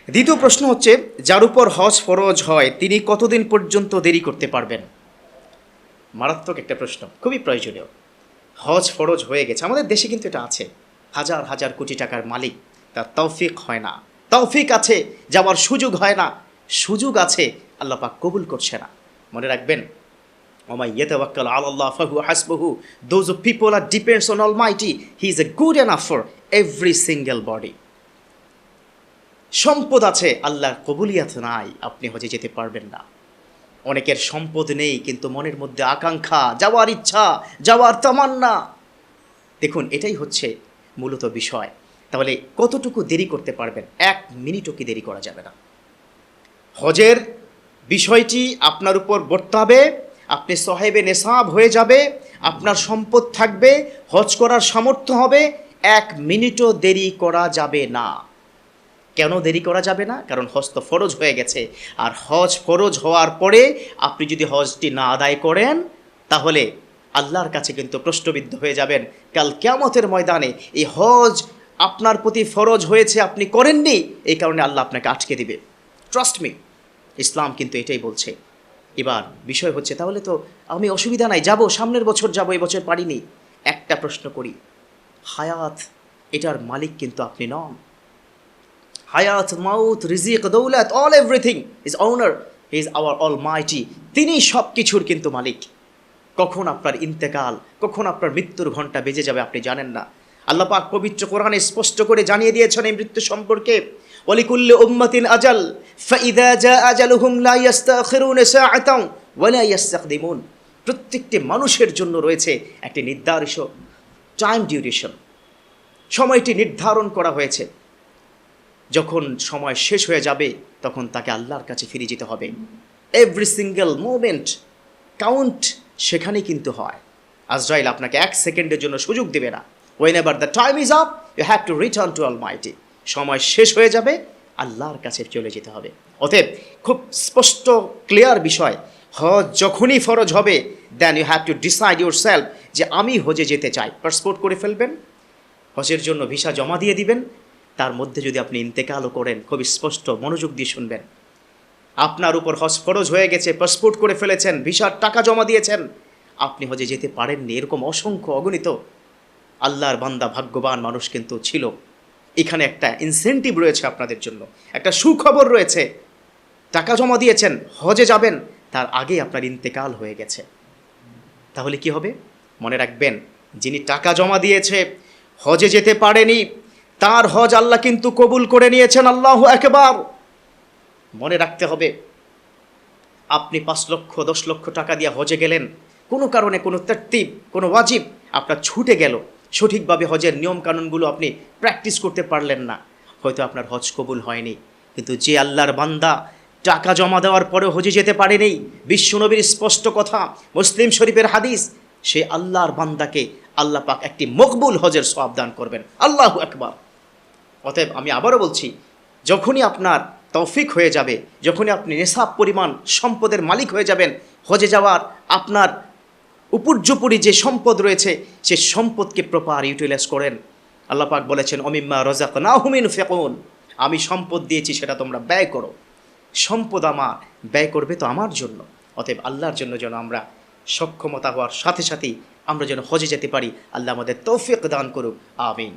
দ্বিতীয় প্রশ্ন হচ্ছে, যার উপর হজ ফরজ হয় তিনি কতদিন পর্যন্ত দেরি করতে পারবেন? মারাত্মক একটা প্রশ্ন, খুবই প্রয়োজনীয়। হজ ফরজ হয়ে গেছে, আমাদের দেশে কিন্তু এটা আছে, হাজার হাজার কোটি টাকার মালিক, তার তৌফিক হয় না, তৌফিক আছে যাওয়ার সুযোগ হয় না, সুযোগ আছে আল্লাহ পাক কবুল করছে না। মনে রাখবেন, ওমাই ইয়াতাওয়াক্কাল আলাল্লাহ ফাহুয়া হাসবুহু, those people are depends on almighty, he is a good enough for every single body. সম্পদ আছে, আল্লাহর কবুলিয়াত নাই, আপনি হজে যেতে পারবেন না। অনেকের সম্পদ নেই কিন্তু মনের মধ্যে আকাঙ্ক্ষা, যাওয়ার ইচ্ছা, যাওয়ার তামান্না। দেখুন, এটাই হচ্ছে মূলত বিষয়। তাহলে কতটুকু দেরি করতে পারবেন? 1 মিনিটও কি দেরি করা যাবে না। হজের বিষয়টি আপনার উপর বর্তাবে, আপনি সাহেবে নেসাব হয়ে যাবে, আপনার সম্পদ থাকবে, হজ করার সামর্থ্য হবে, 1 মিনিটও দেরি করা যাবে না। কেন দেরি করা যাবে না? কারণ হজ তো ফরজ হয়ে গেছে, আর হজ ফরজ হওয়ার পরে আপনি যদি হজটি না আদায় করেন তাহলে আল্লাহর কাছে কিন্তু প্রশ্নবিদ্ধ হয়ে যাবেন কাল কিয়ামতের ময়দানে। এই হজ আপনার প্রতি ফরজ হয়েছে, আপনি করেননি, এই কারণে আল্লাহ আপনাকে আটকে দিবে। ট্রাস্ট মি, ইসলাম কিন্তু এটাই বলছে। এবার বিষয় হচ্ছে, তাহলে তো আমি অসুবিধা নাই, যাব, সামনের বছর যাব, এই বছর পারিনি। একটা প্রশ্ন করি, হায়াত এটার মালিক কিন্তু আপনি নন। হায়াত, মাউত, রিজিক, দৌলত, all everything is owner, he is our almighty. তিনি সব কিছুর কিন্তু মালিক। কখন আপনার ইন্তেকাল, কখন আপনার মৃত্যুর ঘণ্টা বেজে যাবে আপনি জানেন না। আল্লাহ পাক পবিত্র কোরআনে স্পষ্ট করে জানিয়ে দিয়েছেন এই মৃত্যু সম্পর্কে, ওয়ালিকুল্লি উম্মাতিন আজাল ফাইযা জা আজালুহুম লা ইস্তাখিরুনা সাআতান ওয়া লা ইস্তাকদিমুন। প্রত্যেকটি মানুষের জন্য রয়েছে একটি নির্ধারিত টাইম ডিউরেশন, সময়টি নির্ধারণ করা হয়েছে। যখন সময় শেষ হয়ে যাবে তখন তাকে আল্লাহর কাছে ফিরে যেতে হবে। এভরি সিঙ্গেল মোমেন্ট কাউন্ট সেখানে কিন্তু হয়। আজরাইল আপনাকে 1 সেকেন্ডের জন্য সুযোগ দেবে না। whenever the time is up you have to return to Almighty। সময় শেষ হয়ে যাবে, আল্লাহর কাছে চলে যেতে হবে। অতএব খুব স্পষ্ট ক্লিয়ার বিষয়, হজ যখনই ফরজ হবে then you have to decide yourself যে আমি হজে যেতে চাই। পাসপোর্ট করে ফেলবেন, হজের জন্য ভিসা জমা দিয়ে দিবেন। তার মধ্যে যদি আপনি ইন্তেকালও করেন, খুব স্পষ্ট মনোযোগ দিয়ে শুনবেন, আপনার উপর হজ ফরজ হয়ে গেছে, পাসপোর্ট করে ফেলেছেন, ভিসার টাকা জমা দিয়েছেন, আপনি হজে যেতে পারেননি, এরকম অসংখ্য অগণিত আল্লাহর বান্দা, ভাগ্যবান মানুষ কিন্তু ছিল। এখানে একটা ইনসেন্টিভ রয়েছে আপনাদের জন্য, একটা সুখবর রয়েছে। টাকা জমা দিয়েছেন, হজে যাবেন, তার আগে আপনার ইন্তেকাল হয়ে গেছে, তাহলে কি হবে? মনে রাখবেন, যিনি টাকা জমা দিয়েছে, হজে যেতে পারেনি, তার হজ আল্লাহ কিন্তু কবুল করে নিয়েছেন। আল্লাহু আকবার। মনে রাখতে হবে, আপনি 5 লক্ষ 10 লক্ষ টাকা দিয়ে হজে গেলেন, কোনো কারণে কোনো তারতিব, কোনো ওয়াজিব আপনার ছুটে গেল, সঠিকভাবে হজের নিয়মকানুনগুলো আপনি প্র্যাকটিস করতে পারলেন না, হয়তো আপনার হজ কবুল হয়নি। কিন্তু যে আল্লাহর বান্দা টাকা জমা দেওয়ার পরেও হজে যেতে পারেনি, বিশ্বনবীর স্পষ্ট কথা, মুসলিম শরীফের হাদিস, সে আল্লাহর বান্দাকে আল্লাহ পাক একটি মকবুল হজের সওয়াব দান করবেন। আল্লাহু আকবার। অতএব আমি আবারও বলছি, যখনই আপনার তৌফিক হয়ে যাবে, যখনই আপনি নেশাব পরিমাণ সম্পদের মালিক হয়ে যাবেন, হজে যাওয়ার আপনার উপর্যুপরি যে সম্পদ রয়েছে সে সম্পদকে প্রপার ইউটিলাইজ করেন। আল্লাহ পাক বলেছেন, অমিম্মা রাযাকনাহুম ইউনফিকুন, আমি সম্পদ দিয়েছি সেটা তোমরা ব্যয় করো। সম্পদ আমার, ব্যয় করবে তো আমার জন্য। অতএব আল্লাহর জন্য যেন আমরা সক্ষমতা হওয়ার সাথে সাথেই আমরা যেন হজে যেতে পারি। আল্লাহ আমাদের তৌফিক দান করুক, আমিন।